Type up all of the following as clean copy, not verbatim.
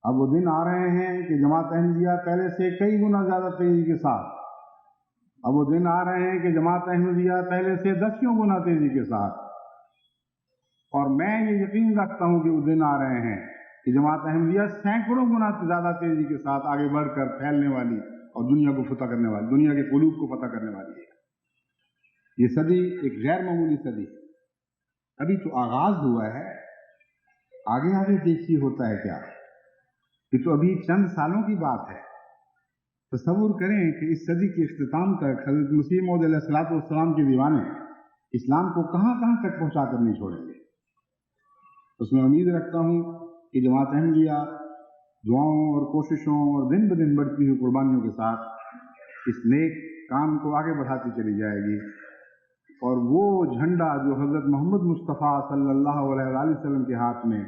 اب وہ دن آ رہے ہیں کہ جماعت احمدیہ پہلے سے کئی گنا زیادہ تیزی کے ساتھ، اب وہ دن آ رہے ہیں کہ جماعت احمدیہ پہلے سے 10 گنا تیزی کے ساتھ، اور میں یہ یقین رکھتا ہوں کہ وہ دن آ رہے ہیں کہ جماعت احمدیہ سینکڑوں گنا زیادہ تیزی کے ساتھ آگے بڑھ کر پھیلنے والی اور دنیا کو فتح کرنے والی، دنیا کے قلوب کو فتح کرنے والی ہے۔ یہ صدی ایک غیر معمولی صدی ہے، ابھی تو آغاز ہوا ہے، آگے آگے دیکھیے ہوتا ہے کیا۔ یہ تو ابھی چند سالوں کی بات ہے۔ تصور کریں کہ اس صدی کے اختتام تک حضرت مسیح موعود علیہ الصلوۃ والسلام کے دیوانے اسلام کو کہاں کہاں تک پہنچا کر نہیں چھوڑیں گے۔ اس میں امید رکھتا ہوں کہ جماعت احمدیہ دعاؤں اور کوششوں اور دن بدن بڑھتی ہوئی قربانیوں کے ساتھ اس نیک کام کو آگے بڑھاتی چلی جائے گی، اور وہ جھنڈا جو حضرت محمد مصطفیٰ صلی اللہ علیہ وآلہ وسلم کے ہاتھ میں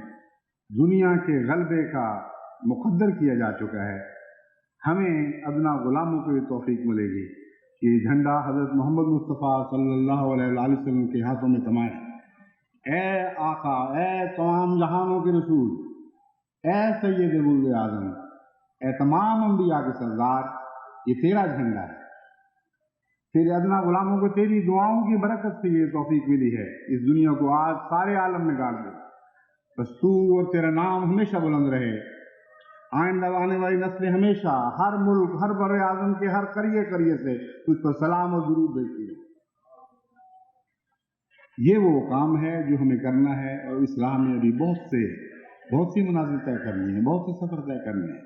دنیا کے غلبے کا مقدر کیا جا چکا ہے، ہمیں ادنا غلاموں کو یہ توفیق ملے گی کہ یہ جھنڈا حضرت محمد مصطفیٰ صلی اللہ علیہ وآلہ وسلم کے ہاتھوں میں تمائے۔ اے آقا، اے تمام جہانوں کے رسول، اے سید ولد اعظم، اے تمام انبیاء کے سردار، یہ تیرا جھنڈا ہے۔ تیرے ادنا غلاموں کو تیری دعاؤں کی برکت سے یہ توفیق ملی ہے، اس دنیا کو آج سارے عالم میں گاڑ دے۔ بس تو اور تیرا نام ہمیشہ بلند رہے، آئندہ آنے والی نسلیں ہمیشہ ہر ملک، ہر بر اعظم کے ہر قریے قریے سے تجھ پر سلام اور درود بھیجتی ہے۔ یہ وہ کام ہے جو ہمیں کرنا ہے، اور اس راہ میں ابھی بہت سی منازل طے کرنی ہے، بہت سے سفر طے کرنے ہیں۔